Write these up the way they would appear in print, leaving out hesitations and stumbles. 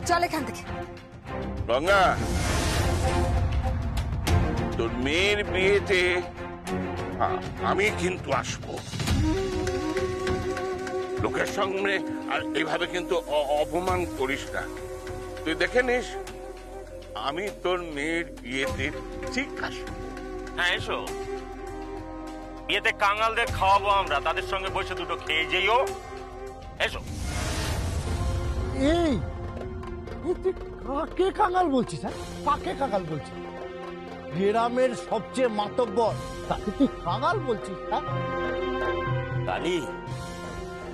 চল এখান থেকে। গঙ্গা, তোর মেয়ের বিয়েতে আমি কিন্তু আসবো। লোকের সঙ্গে আর এইভাবে কিন্তু অপমান করিস না। তুই দেখে নিস আমি তোর মেয়ের বিয়েতে ঠিক আসবো। হ্যাঁ এসো, বিয়েতে কাঙালদের খাওয়াবো আমরা, তাদের সঙ্গে বসে দুটো খেয়ে যেও। এসো। এই কাকে কাঙাল বলছিস? হ্যাঁ, কাকে কাঙাল বলছিস? গ্রামের সবচেয়ে মাতব্বর তাকে তুই কাঙাল বলছিস? হ্যাঁ, কালি,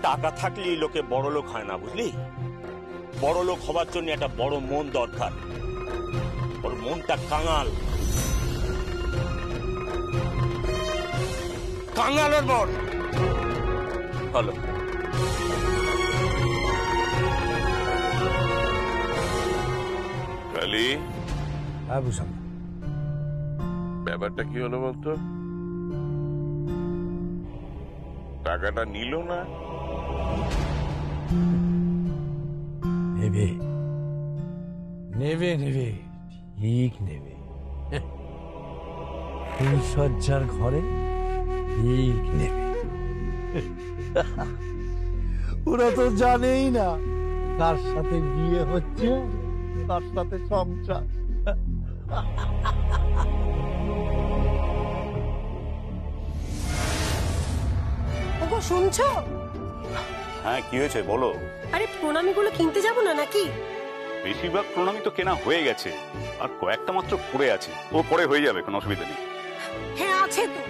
টাকা থাকলেই লোকে বড় লোক হয় না, বুঝলি? বড় লোক হবার জন্য একটা বড় মন দরকার। ওর মনটা কাঙাল, কাঙালের মন। হলো কালি, হ্যাঁ ভূষণ, ব্যাপারটা কি হলো বলতো? টাকাটা নিল না? নেবে নেবে নেবে, ঠিক নেবে। ফুলসজ্জার ঘরে ঠিক নেবে। ওরা তো জানেই না কার সাথে বিয়ে হচ্ছে, কার সাথে সংসার। ওগো শুনছো? হ্যাঁ, কি হয়েছে বলো? আরে প্রণামীগুলো কিনতে যাবো না নাকি? বেশিরভাগ প্রণামী তো কেনা হয়ে গেছে, আর কয়েকটা মাত্র পড়ে আছে। ও পরে হয়ে যাবে, কোনো অসুবিধা নেই। হ্যাঁ আছে তো।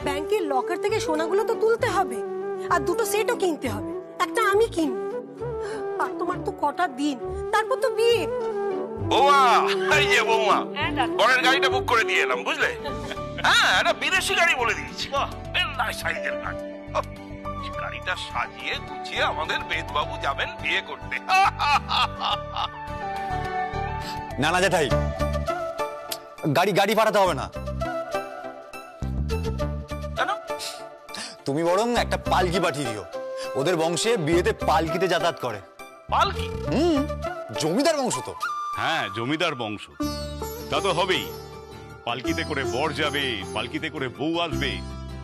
ব্যাংকের লকার থেকে সোনাগুলো তো তুলতে হবে, আর দুটো সেটও কিনতে হবে। একটা আমি কিনবো, আর তোমার তো কটা দিন, তারপর তো বিয়ে। বৌমা, এই যে বৌমা, বরের গাড়িটা বুক করে দিয়ে এলাম, বুঝলে? হ্যাঁ, একটা বিদেশি গাড়ি বলে দিয়েছি। সাইজের গাড়ি। গাড়িটা সাজিয়ে গুছিয়ে আমাদের বেদবাবু যাবেন বিয়ে করতে। না না জেঠাই, গাড়ি পাঠাতে হবে না। কেন? তুমি বরং একটা পালকি পাঠিয়ে দিও। ওদের বংশে বিয়েতে পালকিতে যাতায়াত করে। পালকি? জমিদার বংশ তো। হ্যাঁ, জমিদার বংশ, তা তো হবেই। পালকিতে করে বর যাবে, পালকিতে করে বউ আসবে,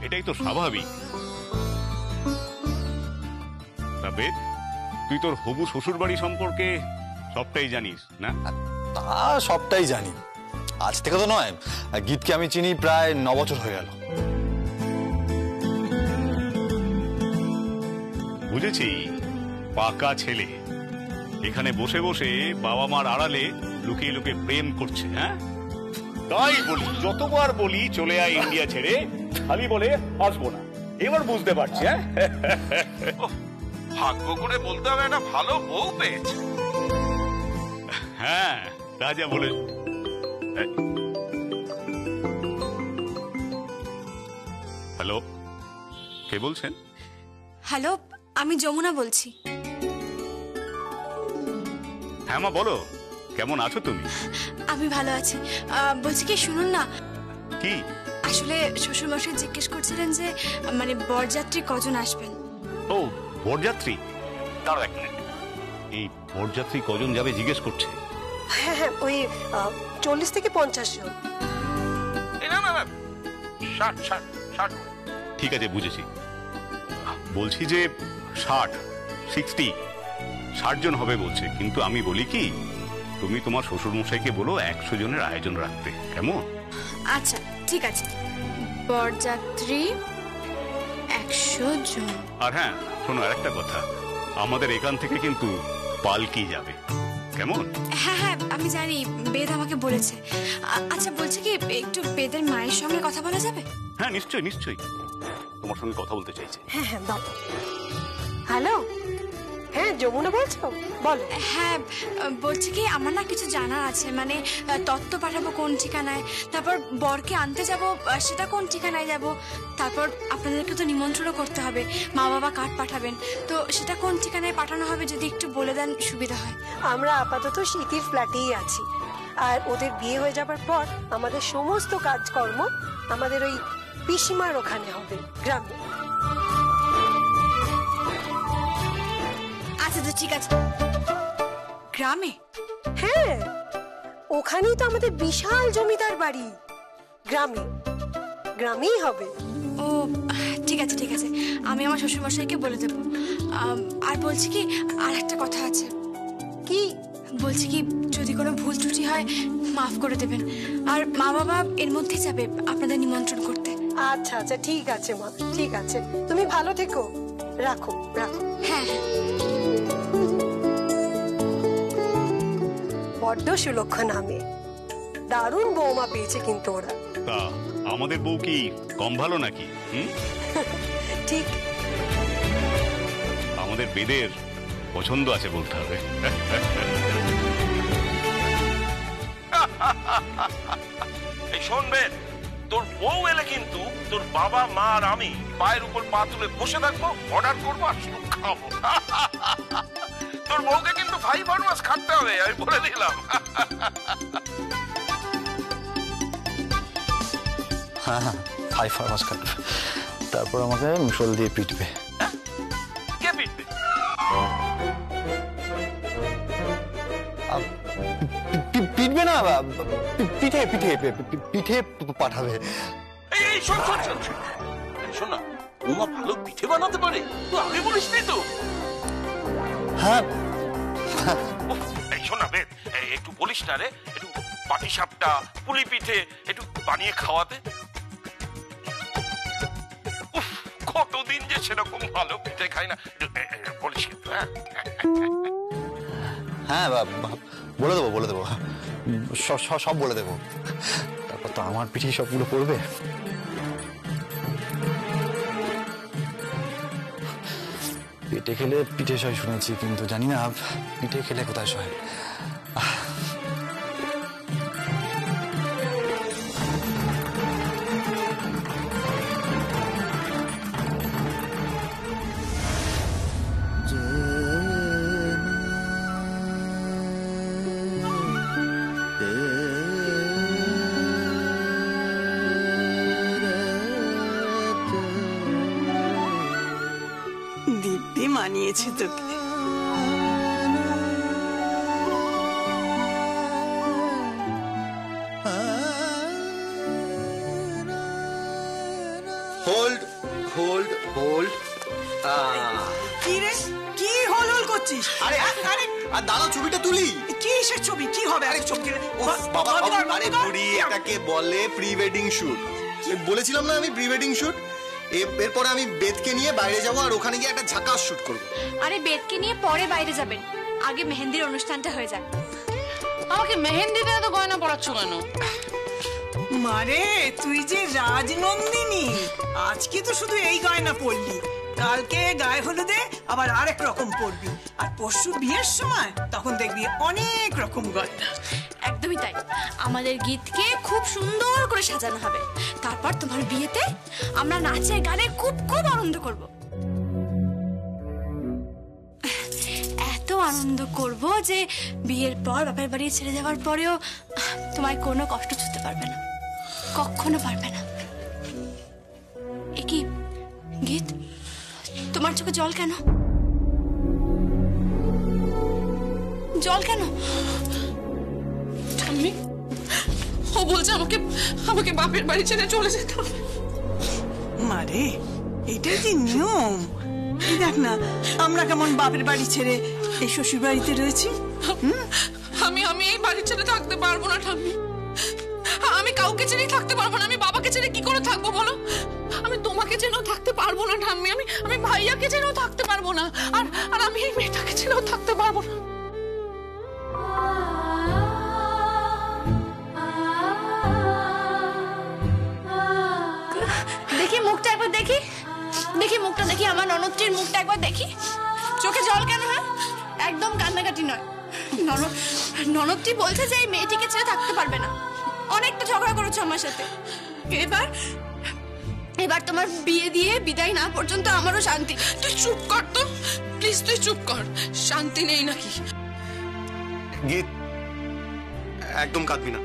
এটাই তো স্বাভাবিক। তবে তুই তোর হবু শ্বশুর বাড়ি সম্পর্কে সবটাই জানিস না? তা সবটাই জানি, আজ থেকে তো নয়। গীতকে আমি চিনি প্রায় 9 বছর হয়ে গেল। বুঝেছি, পাকা ছেলে। এখানে বসে বসে বাবা মার আড়ালে লুকিয়ে লুকিয়ে প্রেম করছে। হ্যাঁ, তাই বলি, যতবার বলি চলে আয় ইন্ডিয়া ছেড়ে, খালি বলে আসবো না। এবার বুঝতে পারছি। হ্যাঁ, ভাগ্য করে বলতে হবে একটা ভালো বউ পেয়েছে। হ্যাঁ, তা যা বলে। হ্যালো, কে বলছেন? হ্যালো, আমি যমুনা বলছি। হ্যাঁ মা, বলো, কেমন আছো তুমি? আমি ভালো আছি। বলছি কি, শুনুন না। কি? আসলে শ্বশুরমশাই জিজ্ঞেস করছিলেন যে মানে বরযাত্রী কজন আসবেন। ও, বরযাত্রী? দাঁড়াও 1 মিনিট। এই বরযাত্রী কজন যাবে জিজ্ঞেস করছে? হ্যাঁ হ্যাঁ, ওই 40 থেকে 50 জন। না না না, 60। ঠিক আছে, বুঝেছি। বলছি যে 60 জন হবে বলছে, কিন্তু আমি বলি কি, তুমি তোমার শ্বশুর মশাইকে বলো 100 জনের আয়োজন রাখতে, কেমন? আচ্ছা ঠিক আছে, বরযাত্রী 100 জন। আর হ্যাঁ শোনো, আরেকটা কথা, আমাদের এখান থেকে কিন্তু পালকি যাবে, কেমন? হ্যাঁ হ্যাঁ আমি জানি, বেদ আমাকে বলেছে। আচ্ছা বলছি কি, একটু বেদের মায়ের সঙ্গে কথা বলা যাবে? হ্যাঁ নিশ্চয়ই নিশ্চয়ই, তোমার সঙ্গে কথা বলতে চাইছে। হ্যাঁ হ্যাঁ দাও। হ্যালো, হ্যাঁ যমুনা বলছো, বলো। হ্যাঁ বলছি কি, আমার না কিছু জানার আছে, মানে তত্ত্ব পাঠাবো কোন ঠিকানায়, তারপর বরকে আনতে যাব সেটা কোন ঠিকানায় যাব, তারপর আপনাদেরকে তো নিমন্ত্রণও করতে হবে, মা বাবা কার্ড পাঠাবেন, তো সেটা কোন ঠিকানায় পাঠানো হবে যদি একটু বলে দেন সুবিধা হয়। আমরা আপাতত স্মৃতির ফ্ল্যাটেই আছি, আর ওদের বিয়ে হয়ে যাবার পর আমাদের সমস্ত কাজকর্ম আমাদের ওই পিসিমার ওখানে হবে, গ্রামে। আচ্ছা ঠিক আছে। গ্রামে? হ্যাঁ, ওখানেই তো আমাদের বিশাল জমিদার বাড়ি। গ্রামেই হবে। ও ঠিক আছে ঠিক আছে, আমি আমার শ্বশুরমশাইকে বলে দেবো। আর বলছি কি, আর একটা কথা আছে। কি? বলছি কি, যদি কোনো ভুল ত্রুটি হয় মাফ করে দেবেন। আর মা বাবা এর মধ্যেই যাবে আপনাদের নিমন্ত্রণ করতে। আচ্ছা আচ্ছা, ঠিক আছে মা, ঠিক আছে। তুমি ভালো থেকো। রাখো রাখো। হ্যাঁ। বড্ড সুলক্ষণ নামে, দারুণ বৌমা পেয়েছে কিন্তু ওরা। তা আমাদের বউ কি কম ভালো নাকি? ঠিক। আমাদের বেদের পছন্দ আছে বলতে হবে। এই শোনবে, তোর বউ এলে কিন্তু তোর বাবা মা আর আমি পায়ের উপর পা তুলে বসে থাকবো, অর্ডার করবো আর শুধু খাবো। তোর বউকে কিন্তু ভাই বানুয়াস খাটতে হবে, আমি বলে দিলাম। হ্যাঁ হ্যাঁ, হাই ফার্মাস কাটবে, তারপর আমাকে মুসল দিয়ে পিটবে। কে পিটবে? পিটবে না, পিঠে পিঠে পিঠে পাঠাবে। এই শোন শোন শোন শোন না, বৌমা ভালো পিঠে বানাতে পারে, তুই আগে বলিস নি তো? হ্যাঁ। এই শোন না বেদ, একটু বলিস না রে, একটু পাটি সাপটা পুলি পিঠে একটু বানিয়ে খাওয়াতে। কতদিন যে সেরকম ভালো পিঠে খাই না, বলিস কিন্তু। হ্যাঁ বলে দেবো সব বলে দেবো। তারপর তো আমার পিঠে সবগুলো পড়বে। পেটে খেলে পিঠে সয় শুনেছি, কিন্তু জানি না পিঠে খেলে কোথায় সয়। দিব্যি মানিয়েছে তোকে। Hold hold hold. কি রে, কি হল হল করছিস? আরে আরে আর দাঁড়াও, ছবিটা তুলি। কি এসে ছবি? কি হবে? আরে ছবি বাবা, আরে বুড়ি, এটাকে বলে প্রি ওয়েডিং শুট। বলেছিলাম না আমি প্রি ওয়েডিং শুট। এরপরে আমি বেদকে নিয়ে বাইরে যাবো আর ওখানে গিয়ে একটা ঝাকাস শুট করবো। আরে বেদকে নিয়ে পরে বাইরে যাবেন, আগে মেহেন্দির অনুষ্ঠানটা হয়ে যাক। আমাকে মেহেন্দিতে এত গয়না পড়াচ্ছ কেন? মারে, তুই যে রাজনন্দিনী, আজকে তো শুধু এই গয়না পরলি, কালকে গায়ে হলুদে আবার আরেক রকম পরবি, আর পরশু বিয়ের সময় তখন দেখবি অনেক রকম গয়না। একদমই তাই, আমাদের গীতকে খুব সুন্দর করে সাজানো হবে। তারপর তোমার বিয়েতে আমরা নাচে গানে খুব খুব আনন্দ করব। এত আনন্দ করব যে বিয়ের পর বাপের বাড়ি ছেড়ে যাওয়ার পরেও তোমায় কোনো কষ্ট ছুঁতে পারবে না, কখনো পারবে না। এ কি গীত, তোমার চোখে জল কেন? জল কেন? ঠাম্মি, ও বলছে আমাকে আমাকে বাপের বাড়ি ছেড়ে চলে যেতে হবে। মারে, এটাই যে নিয়ম। এই দেখ না, আমরা কেমন বাপের বাড়ি ছেড়ে এই শ্বশুর বাড়িতে রয়েছি। আমি এই বাড়ি ছেড়ে থাকতে পারবো না ঠাম্মি, আমি কাউকে ছেড়েই থাকতে পারবো না। আমি বাবাকে ছেড়ে কি করে থাকবো বলো? আমি তোমাকে ছেড়েও থাকতে পারবো না ঠাম্মি, আমি ভাইয়াকে ছেড়েও থাকতে পারবো না, আর আমি এই মেয়েটাকে ছেড়েও থাকতে পারবো না। দেখি মুখটা একবার, দেখি মুখটা, দেখি আমার ননদটির মুখটা একবার দেখি। চোখে জল কেন? হ্যাঁ, একদম কান্নাকাটি নয়। ননদটি বলছে যে এই মেয়েটিকে ছেড়ে থাকতে পারবে না। অনেকটা ঝগড়া করেছো আমার সাথে। এবার তোমার বিয়ে দিয়ে বিদায় না পর্যন্ত আমারও শান্তি। তুই চুপ কর তো প্লিজ, তুই চুপ কর। শান্তি নেই নাকি? গীত, একদম কাঁদবি না,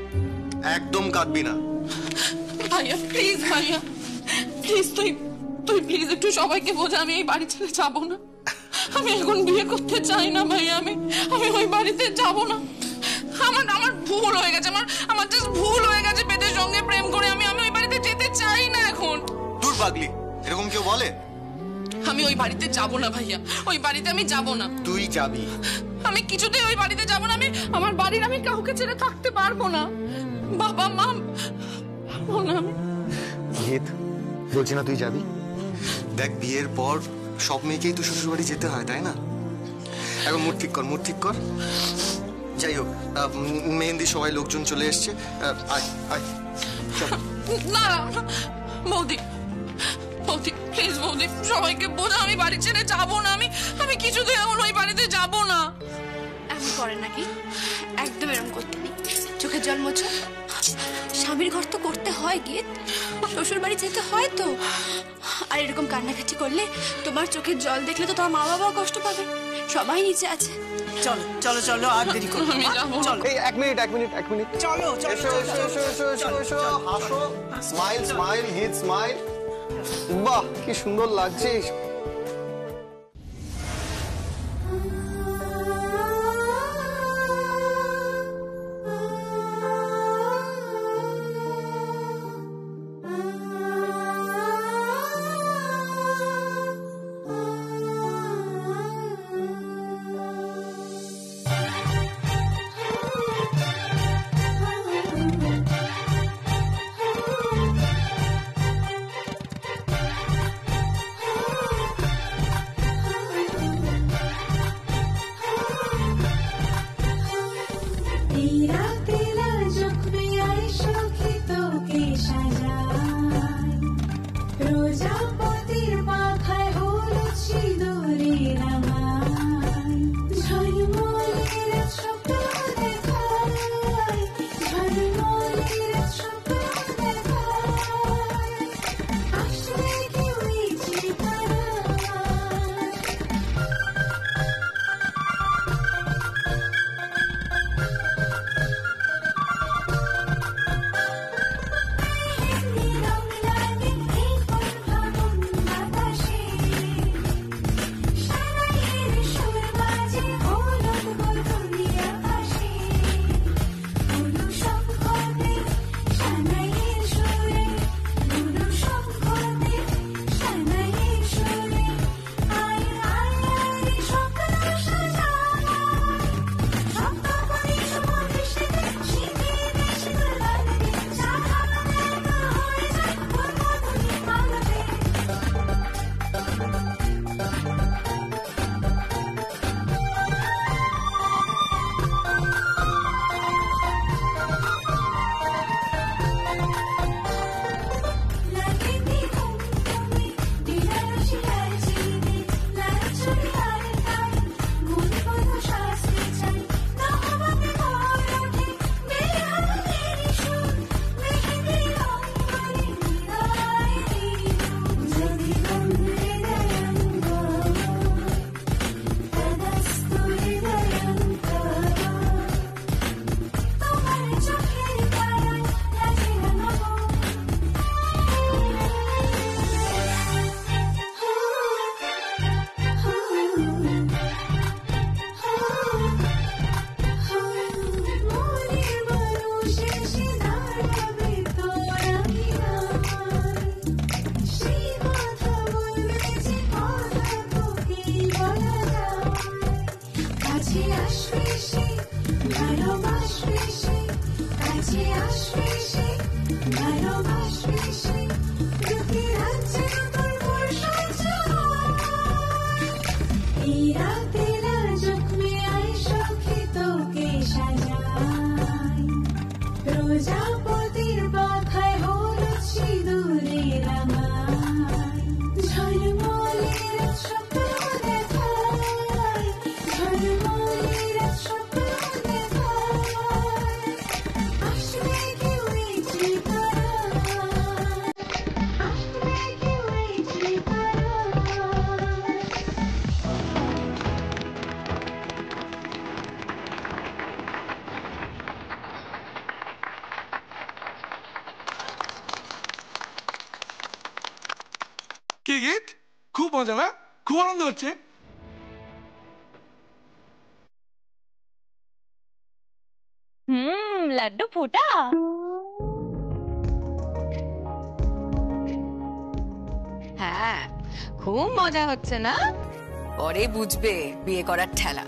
একদম কাঁদবি না। ভাইয়া প্লিজ, ভাইয়া প্লিজ, তুই প্লিজ একটু সবাইকে বোঝা আমি এই বাড়ি ছেড়ে যাবো না। আমি এখন বিয়ে করতে চাই না ভাইয়া, আমি ওই বাড়িতে যাবো না। আমার আমার ভুল হয়ে গেছে, আমার জাস্ট ভুল হয়ে গেছে বেদের সঙ্গে প্রেম করে। আমি ওই বাড়িতে যেতে চাই না এখন। দূর পাগলি, এরকম কেউ বলে? আমি ওই বাড়িতে যাব না ভাইয়া, ওই বাড়িতে আমি যাব না। তুই যাবি? আমি কিছুতেই ওই বাড়িতে যাব না। আমার বাড়ির আমি কাউকে ছেড়ে থাকতে পারবো না। বাবা মা না। গীত, বলছি না তুই যাবি? দেখ, বিয়ের পর সব মেয়েকেই তো শ্বশুর বাড়ি যেতে হয়, তাই না? এখন মুড ঠিক কর, মুড ঠিক কর। যাই হোক, মেহেন্দি সবাই লোকজন চলে এসছে, আয় আয় চল। না বৌদি, বৌদি প্লিজ বৌদি, সবাইকে বোঝা আমি বাড়ি ছেড়ে যাবো না। আমি কিছুতেই এখন ওই বাড়িতে যাব না। এমন করে নাকি? একদম এরকম করতে নেই। চোখের জল মোছো। স্বামীর ঘর তো করতে হয় গীত, শ্বশুর বাড়ি যেতে হয় তো। আর এরকম কান্নাকাটি করলে তোমার চোখের জল দেখলে তো তোমার মা বাবাও কষ্ট পাবে। সবাই নিচে আছে। চলো চলো চলো, আর দেরি করো না। আমি যাবো না। এই এক মিনিট চলো চলো এসো এসো এসো এসো এসো এসো, হাসো, স্মাইল স্মাইল, গীত স্মাইল। বাহ, কি সুন্দর লাগছিস। কি গীত, খুব মজা না? খুব আনন্দ হচ্ছে। লাড্ডু ফুটা। হ্যাঁ, খুব মজা হচ্ছে না? পরে বুঝবে বিয়ে করার ঠেলা।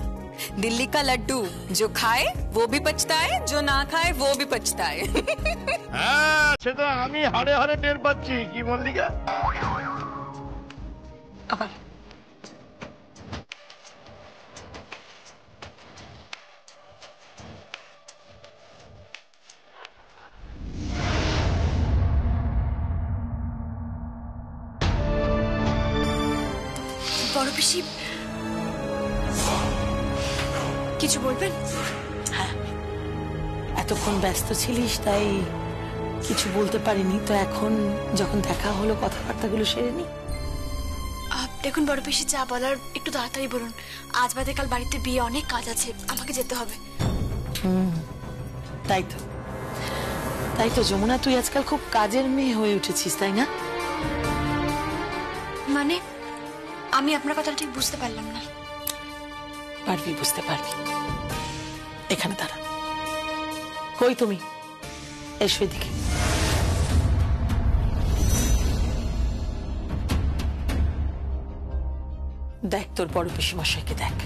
दिल्ली का लड्डू जो खाए वो भी पछताए, जो ना खाए वो भी पछताए। হ্যাঁ সেটা আমি হাড়ে হাড়ে টের পাচ্ছি। কি মল্লিকা? বড় পিসি কিছু বলবেন? হ্যাঁ, এতক্ষণ ব্যস্ত ছিলিস তাই কিছু বলতে পারিনি, তো এখন যখন দেখা হলো কথাবার্তাগুলো সেরে নি। দেখুন বড় পিসি, যা বলার একটু তাড়াতাড়ি বলুন। আজ বাদে কাল বাড়িতে বিয়ে, অনেক কাজ আছে, আমাকে যেতে হবে। তাই তো যমুনা, তুই আজকাল খুব কাজের মেয়ে হয়ে উঠেছিস, তাই না? মানে আমি আপনার কথাটা ঠিক বুঝতে পারলাম না। পারবি, বুঝতে পারবি। এখানে দাঁড়া। কই তুমি? এসো এদিকে। দেখ তোর বড় পিসিমশাইকে দেখ।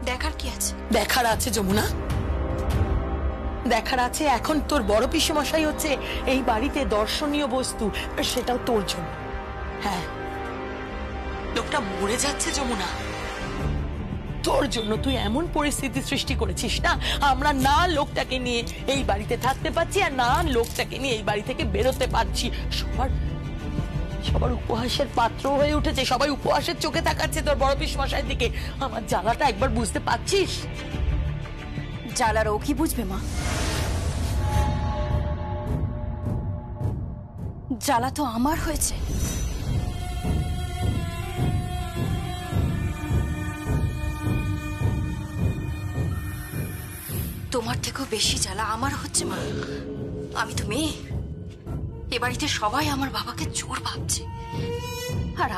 দেখার কি আছে? দেখার আছে যমুনা, দেখার আছে। এখন তোর বড় পিসিমশাই হচ্ছে এই বাড়িতে দর্শনীয় বস্তু, আর সেটাও তোর জন্য। হ্যাঁ, লোকটা মরে যাচ্ছে যমুনা, তোর জন্য। তুই এমন পরিস্থিতি সৃষ্টি করেছিস না, আমরা না লোকটাকে নিয়ে এই বাড়িতে থাকতে পারছি, আর না লোকটাকে নিয়ে এই বাড়ি থেকে বেরোতে পারছি। সবার উপহাসের পাত্র হয়ে উঠেছে, সবাই উপহাসের চোখে তাকাচ্ছে তোর বড় পিসমশাইয়ের দিকে। আমার জ্বালাটা একবার বুঝতে পারছিস? জ্বালার ও কি বুঝবে মা? জ্বালা তো আমার হয়েছে। তোমার থেকেও বেশি জ্বালা আমার হচ্ছে মা। আমি তো মেয়ে, এ বাড়িতে সবাই আমার বাবাকে চোর ভাবছে, আর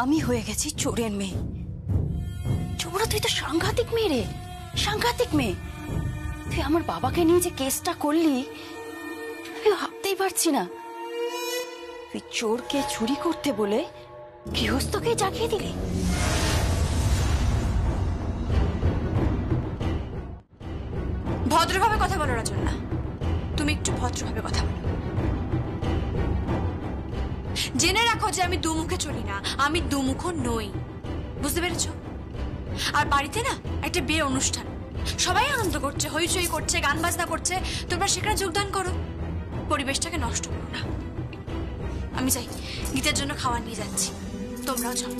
আমি হয়ে গেছি চোরের মেয়ে। চোরা, তুই তো সাংঘাতিক মেয়ে রে, সাংঘাতিক মেয়ে। তুই আমার বাবাকে নিয়ে যে কেসটা করলি, আমি ভাবতেই পারছি না। তুই চোরকে চুরি করতে বলে গৃহস্থকে জাগিয়ে দিলি। ভদ্রভাবে কথা বলো রচনা, তুমি একটু ভদ্রভাবে কথা বলো। জেনে রাখো যে আমি দুমুখে চলি না, আমি দুমুখ নই, বুঝতে পেরেছো? আর বাড়িতে না একটা বিয়ে অনুষ্ঠান, সবাই আনন্দ করছে, হইচই করছে, গান বাজনা করছে, তোমরা সেখানে যোগদান করো। পরিবেশটাকে নষ্ট করো না। আমি যাই, গীতার জন্য খাবার নিয়ে যাচ্ছি, তোমরাও যাও।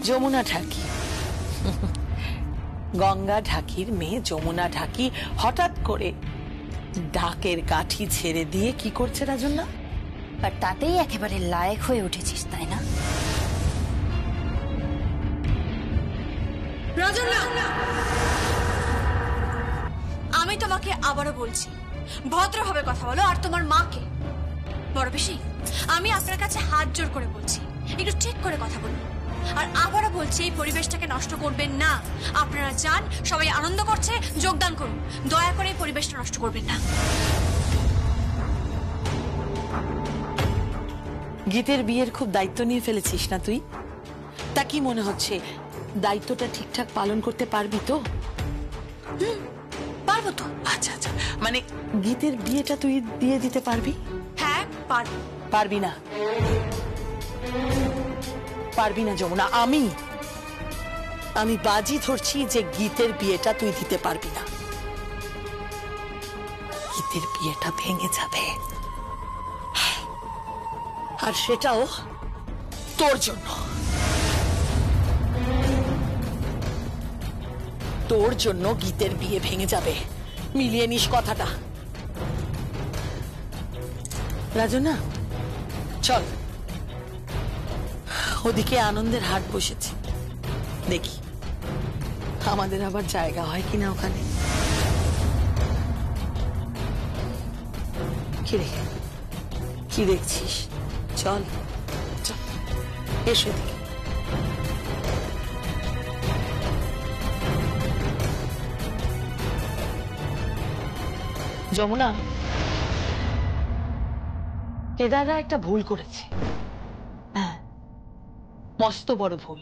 যমুনা ঢাকি, গঙ্গা ঢাকির মেয়ে যমুনা ঢাকি হঠাৎ করে ঢাকের কাঠি ছেড়ে দিয়ে কি করছে রাজন্না? আর তাতেই একেবারে লায়ক হয়ে উঠেছিস, তাই না রাজন্না? আমি তোমাকে আবারও বলছি, ভদ্রভাবে কথা বলো। আর তোমার মাকে, বড় পিসি, আমি আপনার কাছে হাত জোর করে বলছি, একটু ঠিক করে কথা বলুন। আর আবারও বলছি, এই পরিবেশটাকে নষ্ট করবেন না। আপনারা যান, সবাই আনন্দ করছে, যোগদান করুন। দয়া করে এই পরিবেশটা নষ্ট করবেন না। গীতের বিয়ের খুব দায়িত্ব নিয়ে ফেলেছিস না তুই? তা কি মনে হচ্ছে দায়িত্বটা ঠিকঠাক পালন করতে পারবি তো? পারবো তো। আচ্ছা আচ্ছা, মানে গীতের বিয়েটা তুই দিয়ে দিতে পারবি? হ্যাঁ পারবো। পারবি না? পারবি না যমুনা। আমি বাজি ধরছি যে গীতের বিয়েটা তুই দিতে পারবি না। গীতের বিয়েটা ভেঙে যাবে, আর সেটাও তোর জন্য। তোর জন্য গীতের বিয়ে ভেঙে যাবে, মিলিয়ে নিস কথাটা। রাজনা, চল, ওদিকে আনন্দের হাট বসেছে, দেখি আমাদের আবার জায়গা হয় কিনা ওখানে। কি দেখছিস? চল চল, এসো এদিকে। যমুনা, কেদাররা একটা ভুল করেছে। হ্যাঁ, মস্ত বড় ভুল।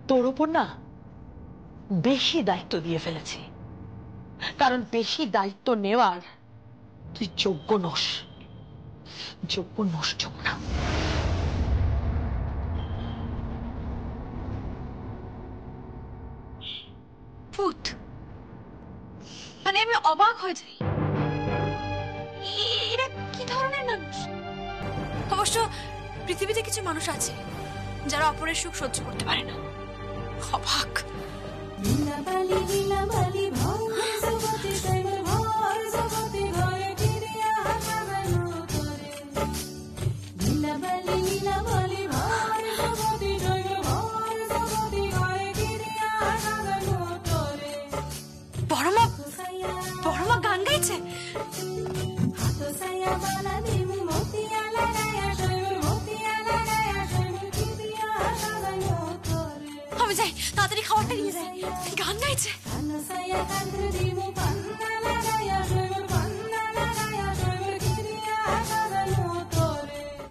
তোর উপর না বেশি দায়িত্ব দিয়ে ফেলেছি, কারণ বেশি দায়িত্ব নেওয়ার তুই যোগ্য নস। যোগ্য নস যমুনা। ভূত, মানে আমি অবাক হয়ে যাই। এরা কি ধরনের মানুষ? অবশ্য পৃথিবীতে কিছু মানুষ আছে যারা অপরের সুখ সহ্য করতে পারে না। অবাক। বড় মা গান গাইছে। আমি যাই, তাড়াতাড়ি খাবারটা নিয়ে যাই। গান গাইছে।